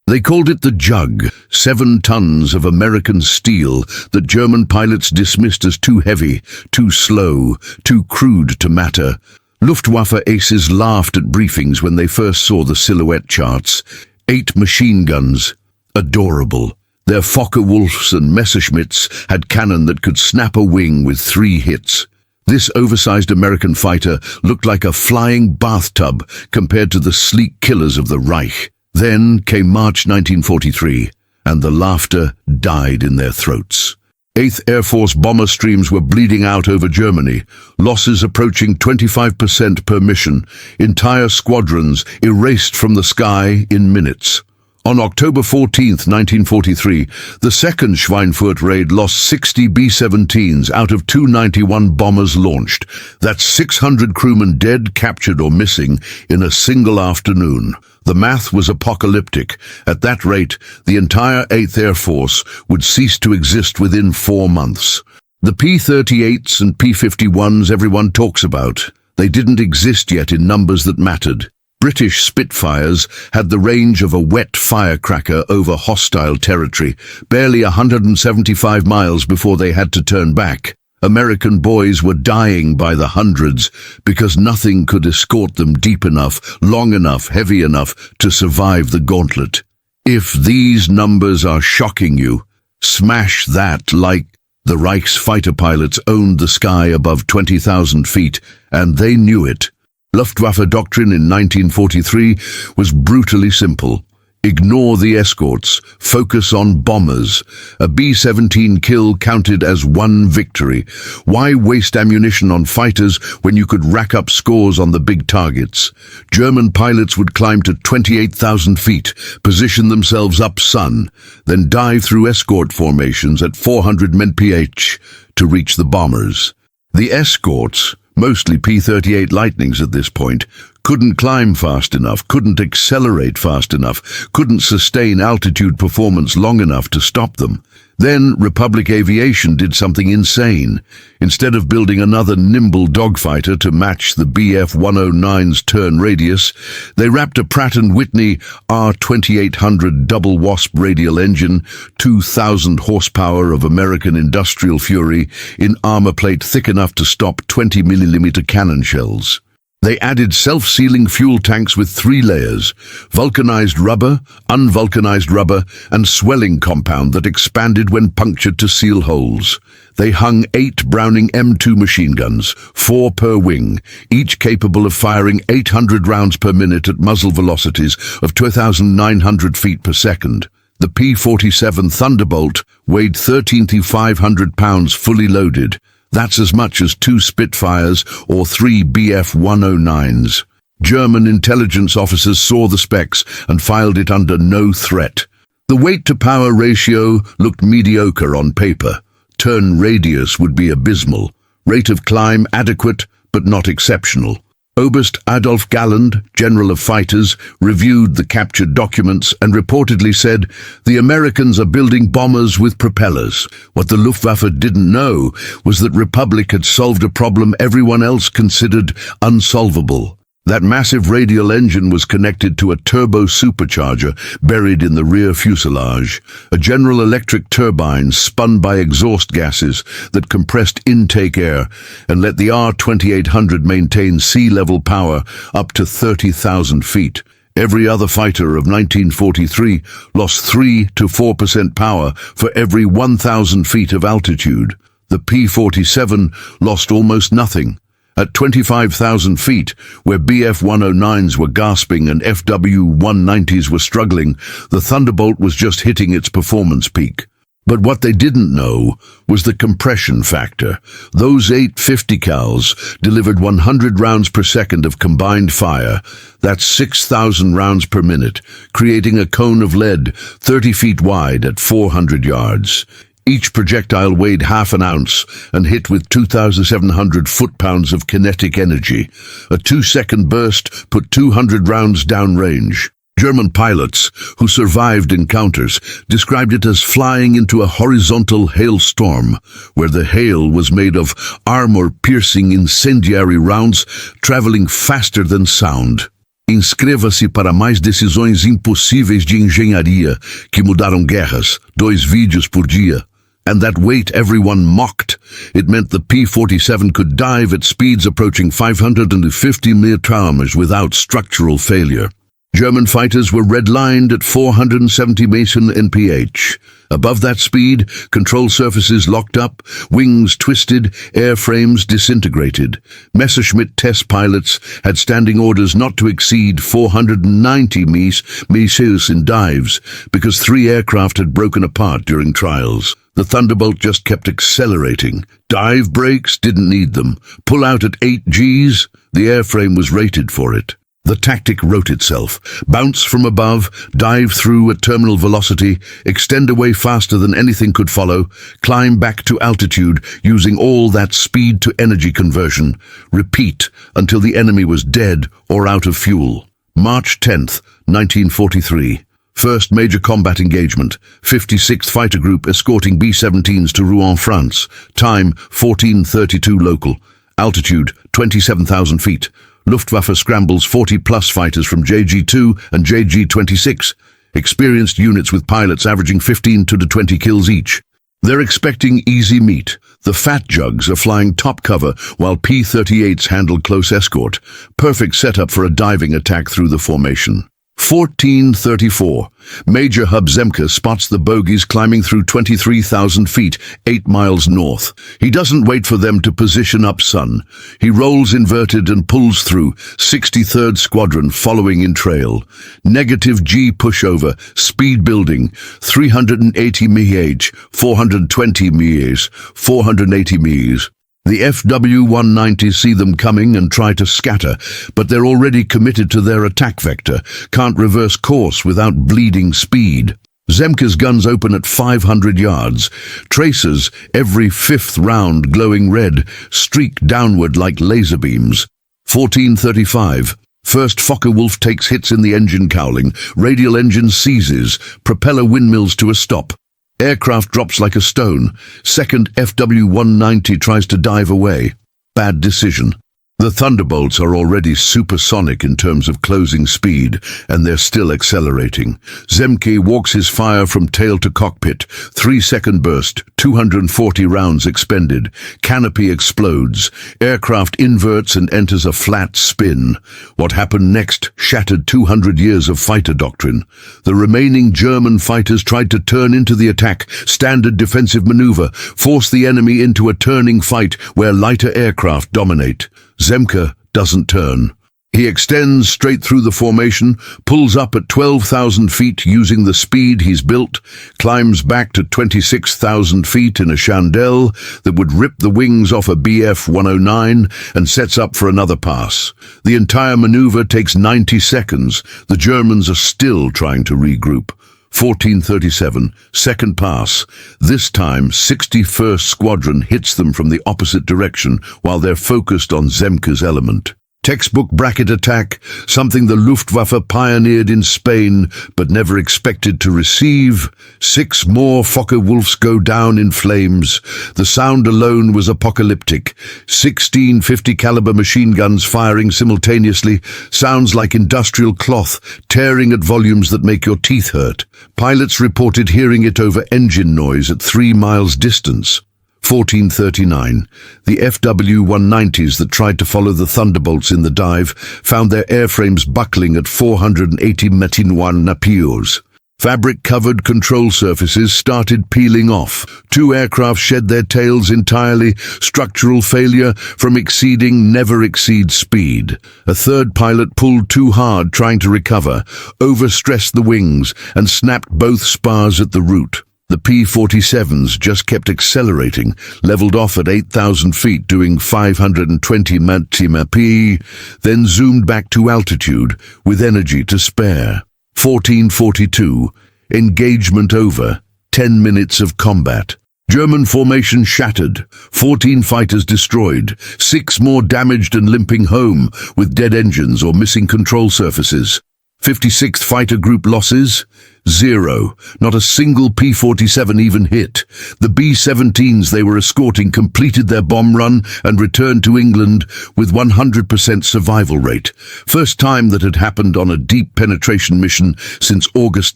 They called it the Jug, 7 tons of American steel that German pilots dismissed as too heavy, too slow, too crude to matter. Luftwaffe aces laughed at briefings when they first saw the silhouette charts. 8 machine guns. Adorable. Their Focke-Wulfs and Messerschmitts had cannon that could snap a wing with 3 hits. This oversized American fighter looked like a flying bathtub compared to the sleek killers of the Reich. Then came March 1943, and the laughter died in their throats. 8th Air Force bomber streams were bleeding out over Germany, losses approaching 25% per mission, entire squadrons erased from the sky in minutes. On October 14, 1943, the second Schweinfurt raid lost 60 B-17s out of 291 bombers launched. That's 600 crewmen dead, captured or missing in a single afternoon. The math was apocalyptic. At that rate, the entire 8th Air Force would cease to exist within 4 months. The P-38s and P-51s everyone talks about, they didn't exist yet in numbers that mattered. British Spitfires had the range of a wet firecracker over hostile territory, barely 175 miles before they had to turn back. American boys were dying by the hundreds because nothing could escort them deep enough, long enough, heavy enough to survive the gauntlet. If these numbers are shocking you, smash that like the Reich's fighter pilots owned the sky above 20,000 feet, and they knew it. Luftwaffe doctrine in 1943 was brutally simple. Ignore the escorts, focus on bombers. A B-17 kill counted as 1 victory. Why waste ammunition on fighters when you could rack up scores on the big targets? German pilots would climb to 28,000 feet, position themselves up sun, then dive through escort formations at 400 mph to reach the bombers. The escorts, mostly P-38 Lightnings at this point, couldn't climb fast enough, couldn't accelerate fast enough, couldn't sustain altitude performance long enough to stop them. Then Republic Aviation did something insane. Instead of building another nimble dogfighter to match the Bf-109's turn radius, they wrapped a Pratt & Whitney R-2800 double Wasp radial engine, 2,000 horsepower of American industrial fury, in armor plate thick enough to stop 20mm cannon shells. They added self-sealing fuel tanks with 3 layers, vulcanized rubber, unvulcanized rubber, and swelling compound that expanded when punctured to seal holes. They hung 8 Browning M2 machine guns, 4 per wing, each capable of firing 800 rounds per minute at muzzle velocities of 2,900 feet per second. The P-47 Thunderbolt weighed 13,500 pounds fully loaded. That's as much as 2 Spitfires or 3 Bf-109s. German intelligence officers saw the specs and filed it under no threat. The weight-to-power ratio looked mediocre on paper. Turn radius would be abysmal. Rate of climb adequate, but not exceptional. Oberst Adolf Galland, General of Fighters, reviewed the captured documents and reportedly said, "The Americans are building bombers with propellers." What the Luftwaffe didn't know was that Republic had solved a problem everyone else considered unsolvable. That massive radial engine was connected to a turbo supercharger buried in the rear fuselage, a General Electric turbine spun by exhaust gases that compressed intake air and let the R-2800 maintain sea-level power up to 30,000 feet. Every other fighter of 1943 lost 3 to 4% power for every 1,000 feet of altitude. The P-47 lost almost nothing. At 25,000 feet, where Bf-109s were gasping and FW-190s were struggling, the Thunderbolt was just hitting its performance peak. But what they didn't know was the compression factor. Those 8 50 cals delivered 100 rounds per second of combined fire. That's 6,000 rounds per minute, creating a cone of lead 30 feet wide at 400 yards. Each projectile weighed half an ounce and hit with 2,700 foot-pounds of kinetic energy. A 2-second burst put 200 rounds downrange. German pilots, who survived encounters, described it as flying into a horizontal hailstorm, where the hail was made of armor-piercing incendiary rounds traveling faster than sound. Inscreva-se para mais decisões impossíveis de engenharia que mudaram guerras, 2 vídeos por dia. And that weight everyone mocked. It meant the P-47 could dive at speeds approaching 550 meters without structural failure. German fighters were redlined at 470 Mason NPH. Above that speed, control surfaces locked up, wings twisted, airframes disintegrated. Messerschmitt test pilots had standing orders not to exceed 490 meters in dives because 3 aircraft had broken apart during trials. The Thunderbolt just kept accelerating. Dive brakes didn't need them. Pull out at 8 Gs, the airframe was rated for it. The tactic wrote itself. Bounce from above, dive through at terminal velocity, extend away faster than anything could follow, climb back to altitude using all that speed to energy conversion. Repeat until the enemy was dead or out of fuel. March 10th, 1943. First major combat engagement, 56th Fighter Group escorting B-17s to Rouen, France. Time, 14:32 local. Altitude, 27,000 feet. Luftwaffe scrambles 40-plus fighters from JG-2 and JG-26. Experienced units with pilots averaging 15 to 20 kills each. They're expecting easy meat. The fat jugs are flying top cover while P-38s handle close escort. Perfect setup for a diving attack through the formation. 14:34. Major Hub Zemke spots the bogies climbing through 23,000 feet, 8 miles north. He doesn't wait for them to position up sun. He rolls inverted and pulls through, 63rd Squadron following in trail. Negative G pushover, speed building, 380 mph, 420 mph, 480 mph. The FW-190s see them coming and try to scatter, but they're already committed to their attack vector, can't reverse course without bleeding speed. Zemke's guns open at 500 yards. Tracers, every 5th round glowing red, streak downward like laser beams. 14:35. First Focke-Wulf takes hits in the engine cowling, radial engine seizes, propeller windmills to a stop. Aircraft drops like a stone. Second FW-190 tries to dive away. Bad decision. The Thunderbolts are already supersonic in terms of closing speed, and they're still accelerating. Zemke walks his fire from tail to cockpit. 3-second burst, 240 rounds expended. Canopy explodes. Aircraft inverts and enters a flat spin. What happened next shattered 200 years of fighter doctrine. The remaining German fighters tried to turn into the attack, standard defensive maneuver, force the enemy into a turning fight where lighter aircraft dominate. Zemke doesn't turn. He extends straight through the formation, pulls up at 12,000 feet using the speed he's built, climbs back to 26,000 feet in a chandelle that would rip the wings off a Bf-109 and sets up for another pass. The entire maneuver takes 90 seconds. The Germans are still trying to regroup. 14:37, second pass. This time, 61st Squadron hits them from the opposite direction while they're focused on Zemke's element. Textbook bracket attack, something the Luftwaffe pioneered in Spain but never expected to receive. 6 more Focke-Wulfs go down in flames. The sound alone was apocalyptic. 16 50-caliber machine guns firing simultaneously sounds like industrial cloth tearing at volumes that make your teeth hurt. Pilots reported hearing it over engine noise at 3 miles distance. 14:39. The FW-190s that tried to follow the Thunderbolts in the dive found their airframes buckling at 480 mph. Fabric-covered control surfaces started peeling off. 2 aircraft shed their tails entirely, structural failure from exceeding never-exceed speed. A third pilot pulled too hard trying to recover, overstressed the wings, and snapped both spars at the root. The P-47s just kept accelerating, leveled off at 8,000 feet doing 520 mph, then zoomed back to altitude with energy to spare. 14:42, engagement over, 10 minutes of combat. German formation shattered, 14 fighters destroyed, 6 more damaged and limping home with dead engines or missing control surfaces. 56th Fighter Group losses? 0. Not a single P-47 even hit. The B-17s they were escorting completed their bomb run and returned to England with 100% survival rate. First time that had happened on a deep penetration mission since August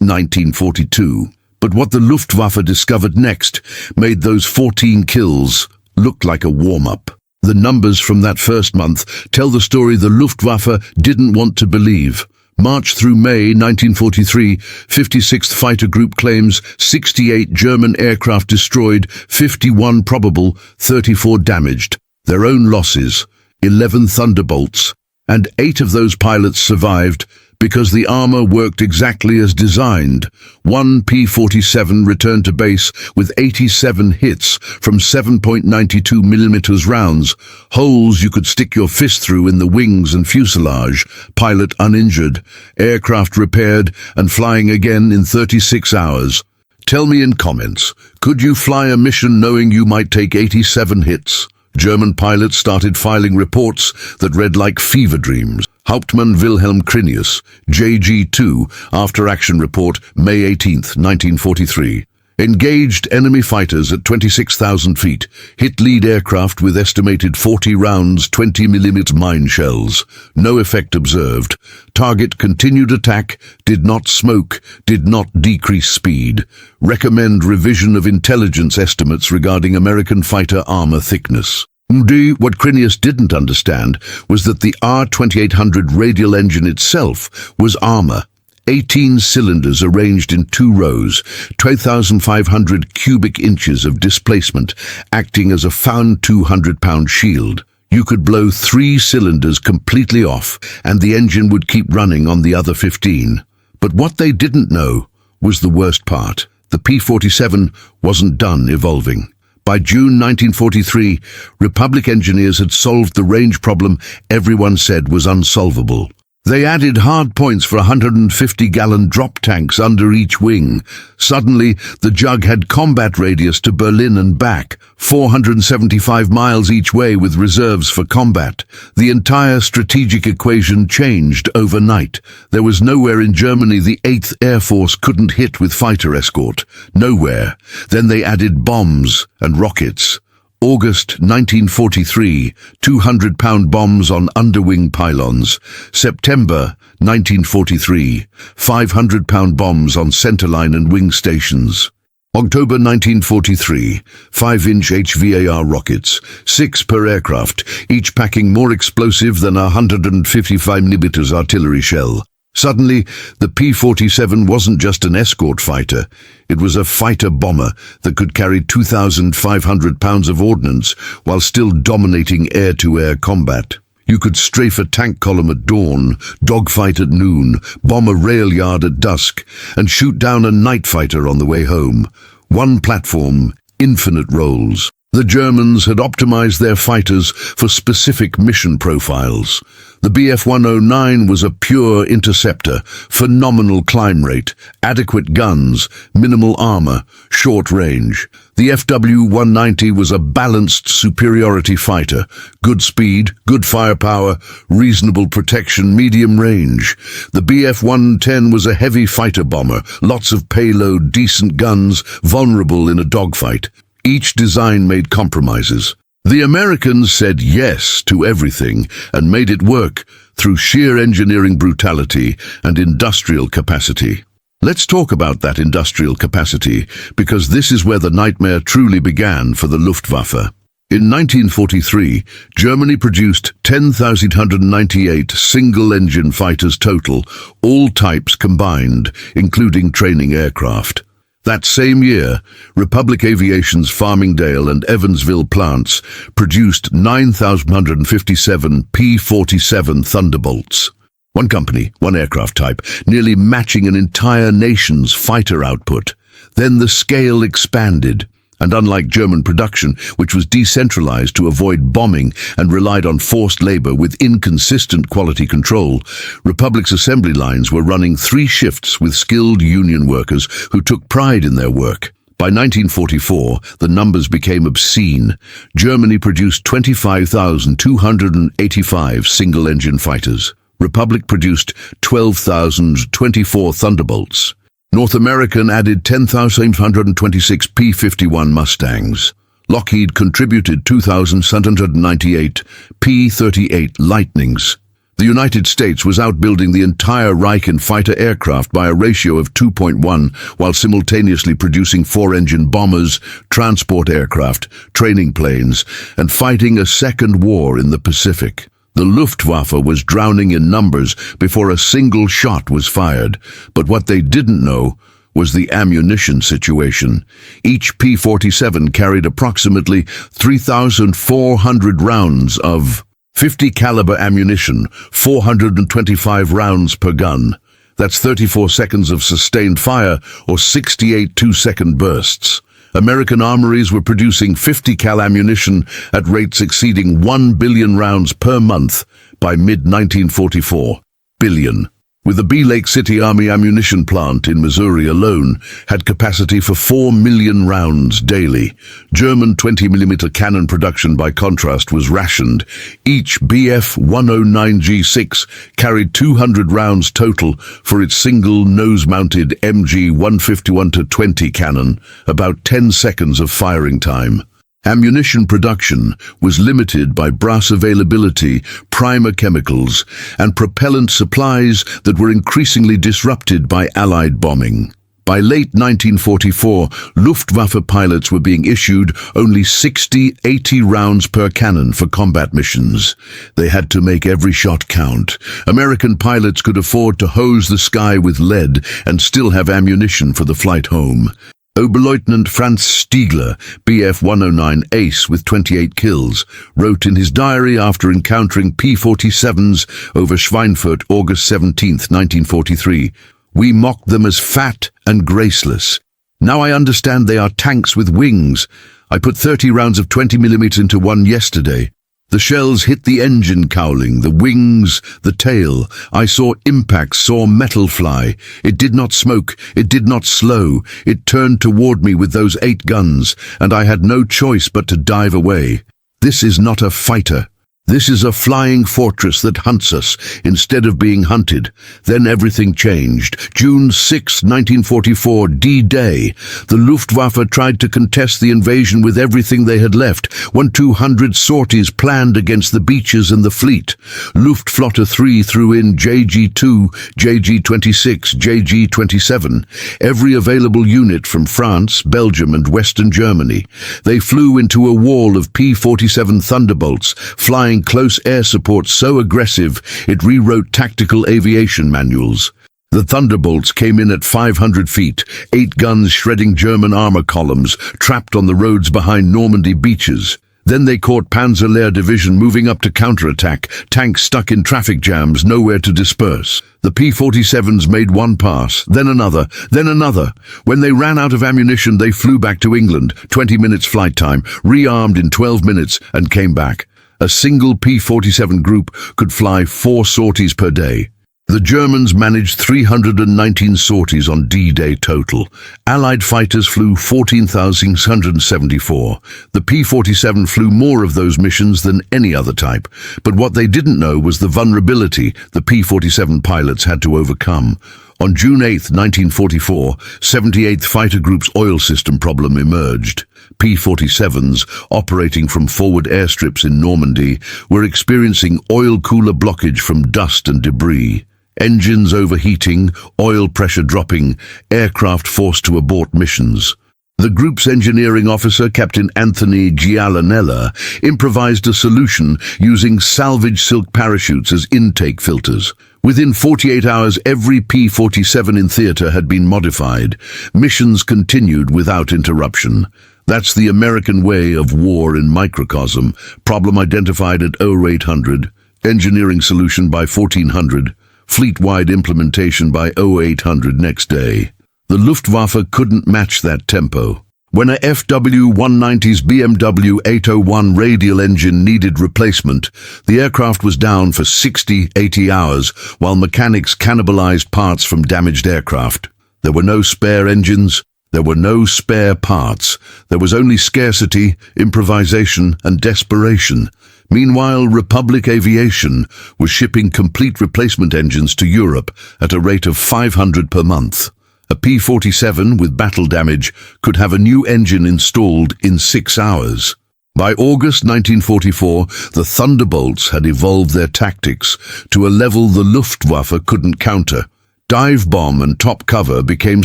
1942. But what the Luftwaffe discovered next made those 14 kills look like a warm-up. The numbers from that first month tell the story the Luftwaffe didn't want to believe. March through May 1943, 56th Fighter Group claims 68 German aircraft destroyed, 51 probable, 34 damaged. Their own losses, 11 Thunderbolts, and 8 of those pilots survived because the armor worked exactly as designed. One P-47 returned to base with 87 hits from 7.92mm rounds, holes you could stick your fist through in the wings and fuselage, pilot uninjured, aircraft repaired and flying again in 36 hours. Tell me in comments, could you fly a mission knowing you might take 87 hits? German pilots started filing reports that read like fever dreams. Hauptmann Wilhelm Crinius, JG2, After-Action Report, May 18, 1943. Engaged enemy fighters at 26,000 feet, hit lead aircraft with estimated 40 rounds 20mm mine shells. No effect observed. Target continued attack, did not smoke, did not decrease speed. Recommend revision of intelligence estimates regarding American fighter armor thickness. What Crinius didn't understand was that the R2800 radial engine itself was armor. 18 cylinders arranged in 2 rows, 12,500 cubic inches of displacement, acting as a found 200-pound shield. You could blow 3 cylinders completely off, and the engine would keep running on the other 15. But what they didn't know was the worst part. The P-47 wasn't done evolving. By June 1943, Republic engineers had solved the range problem everyone said was unsolvable. They added hard points for 150-gallon drop tanks under each wing. Suddenly, the Jug had combat radius to Berlin and back, 475 miles each way with reserves for combat. The entire strategic equation changed overnight. There was nowhere in Germany the 8th Air Force couldn't hit with fighter escort. Nowhere. Then they added bombs and rockets. August 1943, 200-pound bombs on underwing pylons. September 1943, 500-pound bombs on centerline and wing stations. October 1943, 5-inch HVAR rockets, 6 per aircraft, each packing more explosive than a 155mm artillery shell. Suddenly, the P-47 wasn't just an escort fighter. It was a fighter-bomber that could carry 2,500 pounds of ordnance while still dominating air-to-air combat. You could strafe a tank column at dawn, dogfight at noon, bomb a rail yard at dusk, and shoot down a night fighter on the way home. One platform, infinite roles. The Germans had optimized their fighters for specific mission profiles. The Bf-109 was a pure interceptor, phenomenal climb rate, adequate guns, minimal armor, short range. The FW-190 was a balanced superiority fighter, good speed, good firepower, reasonable protection, medium range. The Bf-110 was a heavy fighter bomber, lots of payload, decent guns, vulnerable in a dogfight. Each design made compromises. The Americans said yes to everything and made it work through sheer engineering brutality and industrial capacity. Let's talk about that industrial capacity, because this is where the nightmare truly began for the Luftwaffe. In 1943, Germany produced 10,198 single-engine fighters total, all types combined, including training aircraft. That same year, Republic Aviation's Farmingdale and Evansville plants produced 9,157 P-47 Thunderbolts. One company, one aircraft type, nearly matching an entire nation's fighter output. Then the scale expanded, and unlike German production, which was decentralized to avoid bombing and relied on forced labor with inconsistent quality control, Republic's assembly lines were running 3 shifts with skilled union workers who took pride in their work. By 1944, the numbers became obscene. Germany produced 25,285 single-engine fighters. Republic produced 12,024 Thunderbolts. North American added 10,826 P-51 Mustangs. Lockheed contributed 2,798 P-38 Lightnings. The United States was outbuilding the entire Reich in fighter aircraft by a ratio of 2.1, while simultaneously producing 4-engine bombers, transport aircraft, training planes, and fighting a second war in the Pacific. The Luftwaffe was drowning in numbers before a single shot was fired, but what they didn't know was the ammunition situation. Each P-47 carried approximately 3,400 rounds of 50 caliber ammunition, 425 rounds per gun. That's 34 seconds of sustained fire or 68 two-second bursts. American armories were producing 50 cal ammunition at rates exceeding 1 billion rounds per month by mid-1944. Billion. With the B Lake City Army ammunition plant in Missouri alone had capacity for 4 million rounds daily. German 20mm cannon production, by contrast, was rationed. Each Bf-109G6 carried 200 rounds total for its single nose-mounted MG-151-20 cannon, about 10 seconds of firing time. Ammunition production was limited by brass availability, primer chemicals, and propellant supplies that were increasingly disrupted by Allied bombing. By late 1944, Luftwaffe pilots were being issued only 60-80 rounds per cannon for combat missions. They had to make every shot count. American pilots could afford to hose the sky with lead and still have ammunition for the flight home. Oberleutnant Franz Stiegler, Bf-109 ace with 28 kills, wrote in his diary after encountering P-47s over Schweinfurt, August 17, 1943, "We mocked them as fat and graceless. Now I understand they are tanks with wings. I put 30 rounds of 20mm into one yesterday. The shells hit the engine cowling, the wings, the tail. I saw impacts, saw metal fly. It did not smoke, it did not slow. It turned toward me with those 8 guns, and I had no choice but to dive away. This is not a fighter. This is a flying fortress that hunts us instead of being hunted." Then everything changed. June 6, 1944, D-Day. The Luftwaffe tried to contest the invasion with everything they had left. 200 sorties planned against the beaches and the fleet. Luftflotte 3 threw in JG-2, JG-26, JG-27, every available unit from France, Belgium, and Western Germany. They flew into a wall of P-47 Thunderbolts, flying close air support so aggressive it rewrote tactical aviation manuals. The Thunderbolts came in at 500 feet, 8 guns shredding German armor columns trapped on the roads behind Normandy beaches. Then they caught Panzer Lehr Division moving up to counterattack, tanks stuck in traffic jams, nowhere to disperse. The P-47s made one pass, then another, then another. When they ran out of ammunition, they flew back to England, 20 minutes flight time, rearmed in 12 minutes, and came back. A single P-47 group could fly 4 sorties per day. The Germans managed 319 sorties on D-Day total. Allied fighters flew 14,674. The P-47 flew more of those missions than any other type, but what they didn't know was the vulnerability the P-47 pilots had to overcome. On June 8, 1944, 78th Fighter Group's oil system problem emerged. P-47s, operating from forward airstrips in Normandy, were experiencing oil cooler blockage from dust and debris. Engines overheating, oil pressure dropping, aircraft forced to abort missions. The group's engineering officer, Captain Anthony Gialanella, improvised a solution using salvage silk parachutes as intake filters. Within 48 hours, every P-47 in theater had been modified. Missions continued without interruption. That's the American way of war in microcosm. Problem identified at 0800. Engineering solution by 1400. Fleet-wide implementation by 0800 next day. The Luftwaffe couldn't match that tempo. When a FW-190's BMW 801 radial engine needed replacement, the aircraft was down for 60-80 hours while mechanics cannibalized parts from damaged aircraft. There were no spare engines. There were no spare parts. There was only scarcity, improvisation, and desperation. Meanwhile, Republic Aviation was shipping complete replacement engines to Europe at a rate of 500 per month. A P-47 with battle damage could have a new engine installed in 6 hours. By August 1944, the Thunderbolts had evolved their tactics to a level the Luftwaffe couldn't counter. Dive bomb and top cover became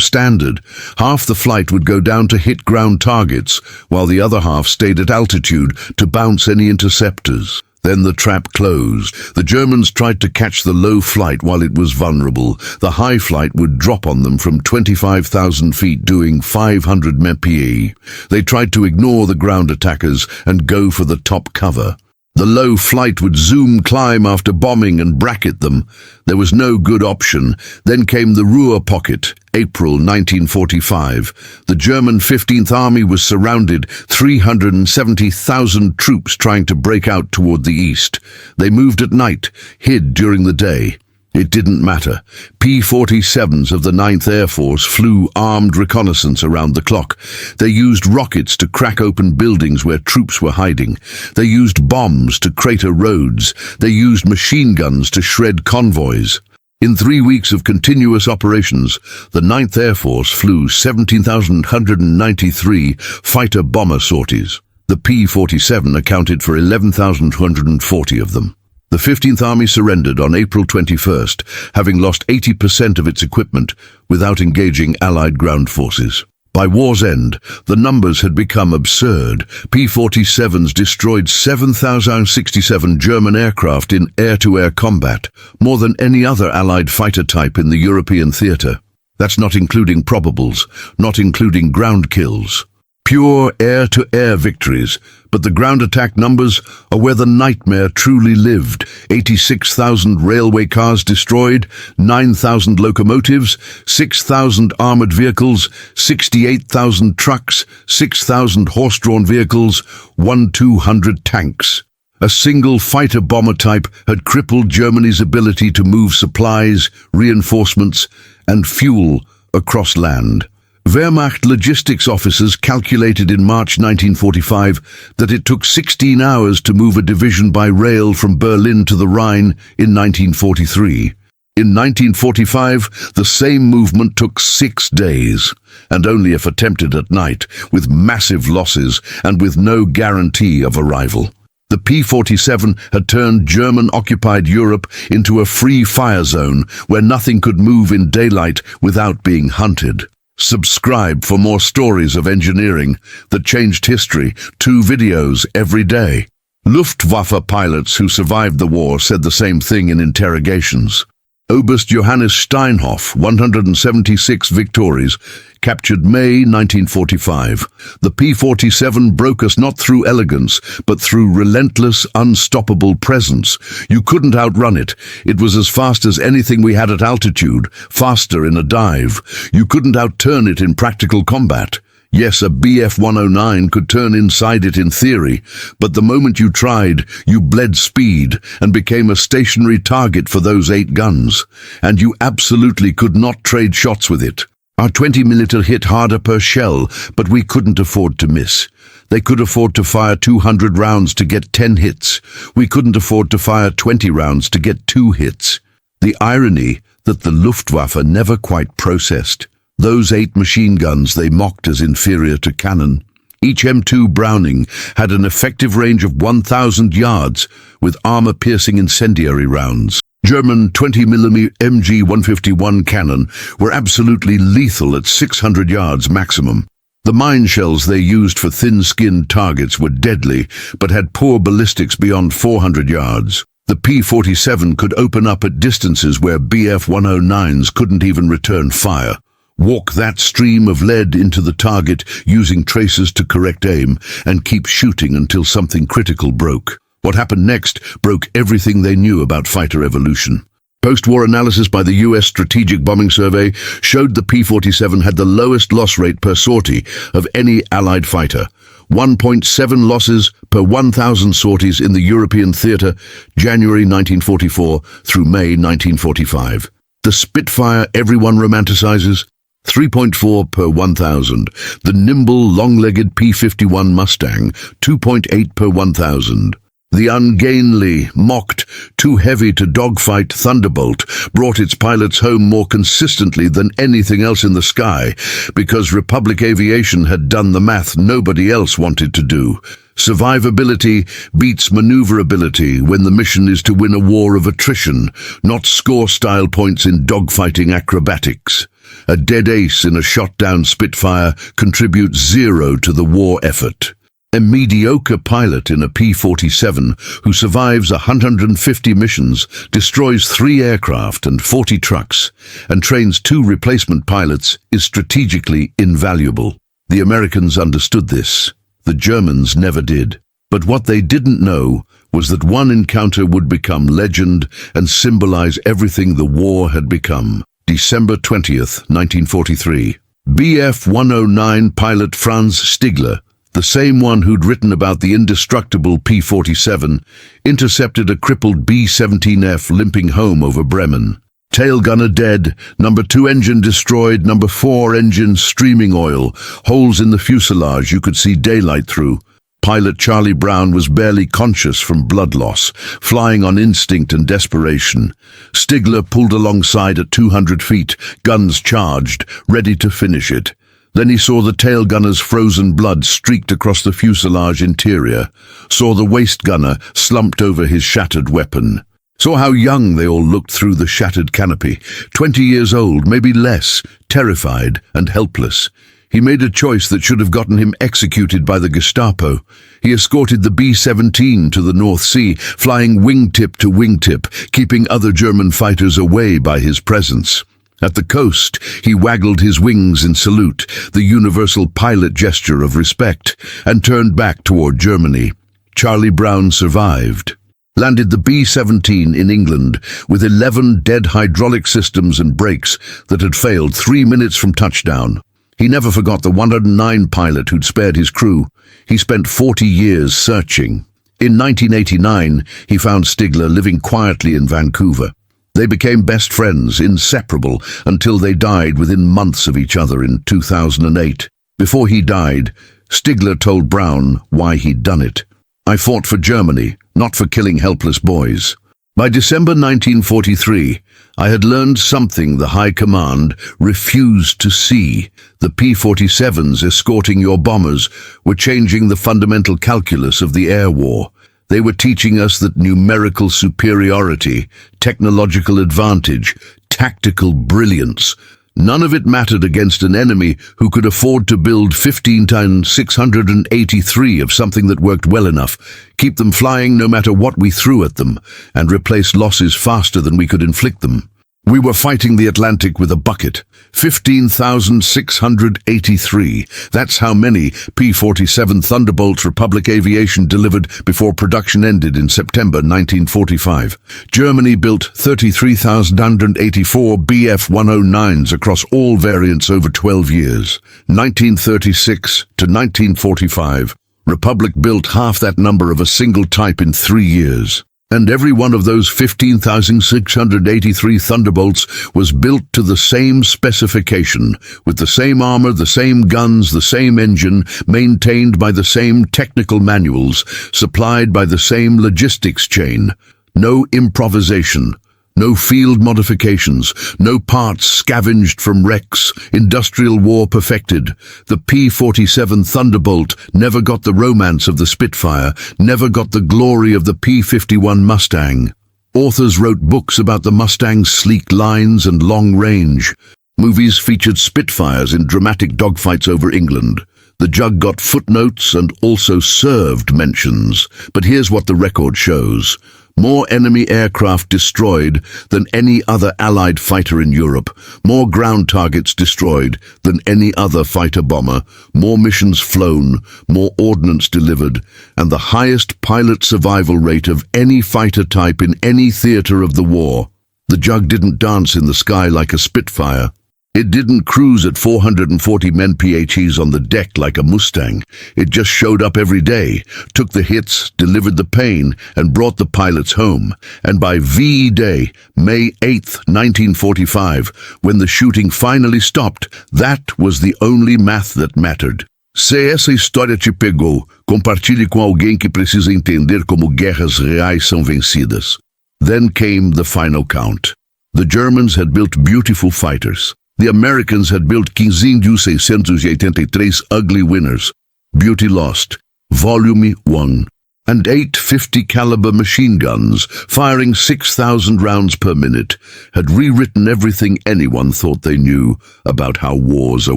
standard. Half the flight would go down to hit ground targets, while the other half stayed at altitude to bounce any interceptors. Then the trap closed. The Germans tried to catch the low flight while it was vulnerable. The high flight would drop on them from 25,000 feet doing 500 mph. They tried to ignore the ground attackers and go for the top cover. The low flight would zoom climb after bombing and bracket them. There was no good option. Then came the Ruhr pocket, April 1945. The German 15th Army was surrounded, 370,000 troops trying to break out toward the east. They moved at night, hid during the day. It didn't matter. P-47s of the 9th Air Force flew armed reconnaissance around the clock. They used rockets to crack open buildings where troops were hiding. They used bombs to crater roads. They used machine guns to shred convoys. In 3 weeks of continuous operations, the 9th Air Force flew 17,193 fighter-bomber sorties. The P-47 accounted for 11,240 of them. The 15th Army surrendered on April 21st, having lost 80% of its equipment without engaging Allied ground forces. By war's end, the numbers had become absurd. P-47s destroyed 7,067 German aircraft in air-to-air combat, more than any other Allied fighter type in the European theater. That's not including probables, not including ground kills. Pure air-to-air victories, but the ground attack numbers are where the nightmare truly lived. 86,000 railway cars destroyed, 9,000 locomotives, 6,000 armored vehicles, 68,000 trucks, 6,000 horse-drawn vehicles, 1,200 tanks. A single fighter-bomber type had crippled Germany's ability to move supplies, reinforcements, and fuel across land. Wehrmacht logistics officers calculated in March 1945 that it took 16 hours to move a division by rail from Berlin to the Rhine in 1943. In 1945, the same movement took 6 days, and only if attempted at night, with massive losses and with no guarantee of arrival. The P-47 had turned German-occupied Europe into a free fire zone where nothing could move in daylight without being hunted. Subscribe for more stories of engineering that changed history, 2 videos every day. Luftwaffe pilots who survived the war said the same thing in interrogations. Oberst Johannes Steinhoff, 176 victories, captured May 1945. The P-47 broke us not through elegance, but through relentless, unstoppable presence. You couldn't outrun it. It was as fast as anything we had at altitude, faster in a dive. You couldn't outturn it in practical combat. Yes, a Bf-109 could turn inside it in theory, but the moment you tried, you bled speed and became a stationary target for those 8 guns, and you absolutely could not trade shots with it. Our 20mm hit harder per shell, but we couldn't afford to miss. They could afford to fire 200 rounds to get 10 hits. We couldn't afford to fire 20 rounds to get 2 hits. The irony that the Luftwaffe never quite processed. Those 8 machine guns they mocked as inferior to cannon. Each M2 Browning had an effective range of 1,000 yards with armor-piercing incendiary rounds. German 20mm MG-151 cannon were absolutely lethal at 600 yards maximum. The mine shells they used for thin-skinned targets were deadly, but had poor ballistics beyond 400 yards. The P-47 could open up at distances where Bf-109s couldn't even return fire. Walk that stream of lead into the target using tracers to correct aim, and keep shooting until something critical broke. What happened next broke everything they knew about fighter evolution. Post-war analysis by the U.S. Strategic Bombing Survey showed the P-47 had the lowest loss rate per sortie of any Allied fighter. 1.7 losses per 1,000 sorties in the European theater, January 1944 through May 1945. The Spitfire everyone romanticizes, 3.4 per 1,000. The nimble, long-legged P-51 Mustang, 2.8 per 1,000. The ungainly, mocked, too heavy to dogfight Thunderbolt brought its pilots home more consistently than anything else in the sky, because Republic Aviation had done the math nobody else wanted to do. Survivability beats maneuverability when the mission is to win a war of attrition, not score style points in dogfighting acrobatics. A dead ace in a shot-down Spitfire contributes 0 to the war effort. A mediocre pilot in a P-47 who survives 150 missions, destroys 3 aircraft and 40 trucks, and trains 2 replacement pilots is strategically invaluable. The Americans understood this. The Germans never did. But what they didn't know was that one encounter would become legend and symbolize everything the war had become. December 20th, 1943. Bf-109 pilot Franz Stigler, the same one who'd written about the indestructible P-47, intercepted a crippled B-17F limping home over Bremen. Tail gunner dead, number 2 engine destroyed, number 4 engine streaming oil, holes in the fuselage you could see daylight through. Pilot Charlie Brown was barely conscious from blood loss, flying on instinct and desperation. Stigler pulled alongside at 200 feet, guns charged, ready to finish it. Then he saw the tail gunner's frozen blood streaked across the fuselage interior, saw the waist gunner slumped over his shattered weapon, saw how young they all looked through the shattered canopy, 20 years old, maybe less, terrified and helpless. He made a choice that should have gotten him executed by the Gestapo. He escorted the B-17 to the North Sea, flying wingtip to wingtip, keeping other German fighters away by his presence. At the coast, he waggled his wings in salute, the universal pilot gesture of respect, and turned back toward Germany. Charlie Brown survived. Landed the B-17 in England with 11 dead hydraulic systems and brakes that had failed 3 minutes from touchdown. He never forgot the 109 pilot who'd spared his crew. He spent 40 years searching. In 1989, he found Stigler living quietly in Vancouver. They became best friends, inseparable, until they died within months of each other in 2008. Before he died, Stigler told Brown why he'd done it. "I fought for Germany, not for killing helpless boys." By December 1943, I had learned something the High Command refused to see. The P-47s escorting your bombers were changing the fundamental calculus of the air war. They were teaching us that numerical superiority, technological advantage, tactical brilliance, none of it mattered against an enemy who could afford to build 15-ton 683 of something that worked well enough, keep them flying no matter what we threw at them, and replace losses faster than we could inflict them. We were fighting the Atlantic with a bucket. 15,683. That's how many P-47 Thunderbolts Republic Aviation delivered before production ended in September 1945. Germany built 33,184 Bf-109s across all variants over 12 years. 1936 to 1945. Republic built half that number of a single type in 3 years. And every one of those 15,683 Thunderbolts was built to the same specification, with the same armor, the same guns, the same engine, maintained by the same technical manuals, supplied by the same logistics chain. No improvisation, no field modifications, no parts scavenged from wrecks, industrial war perfected. The P-47 Thunderbolt never got the romance of the Spitfire, never got the glory of the P-51 Mustang. Authors wrote books about the Mustang's sleek lines and long range. Movies featured Spitfires in dramatic dogfights over England. The Jug got footnotes and also served mentions. But here's what the record shows. More enemy aircraft destroyed than any other Allied fighter in Europe, more ground targets destroyed than any other fighter-bomber, more missions flown, more ordnance delivered, and the highest pilot survival rate of any fighter type in any theater of the war. The Jug didn't dance in the sky like a Spitfire. It didn't cruise at 440 men PHEs on the deck like a Mustang. It just showed up every day, took the hits, delivered the pain, and brought the pilots home. And by VE Day, May 8th, 1945, when the shooting finally stopped, that was the only math that mattered. Se essa história te pegou, compartilhe com alguém que precisa entender como guerras reais são vencidas. Then came the final count. The Germans had built beautiful fighters. The Americans had built 15.683 ugly winners. Beauty lost. Volume won. And 8 50-caliber machine guns, firing 6,000 rounds per minute, had rewritten everything anyone thought they knew about how wars are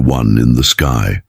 won in the sky.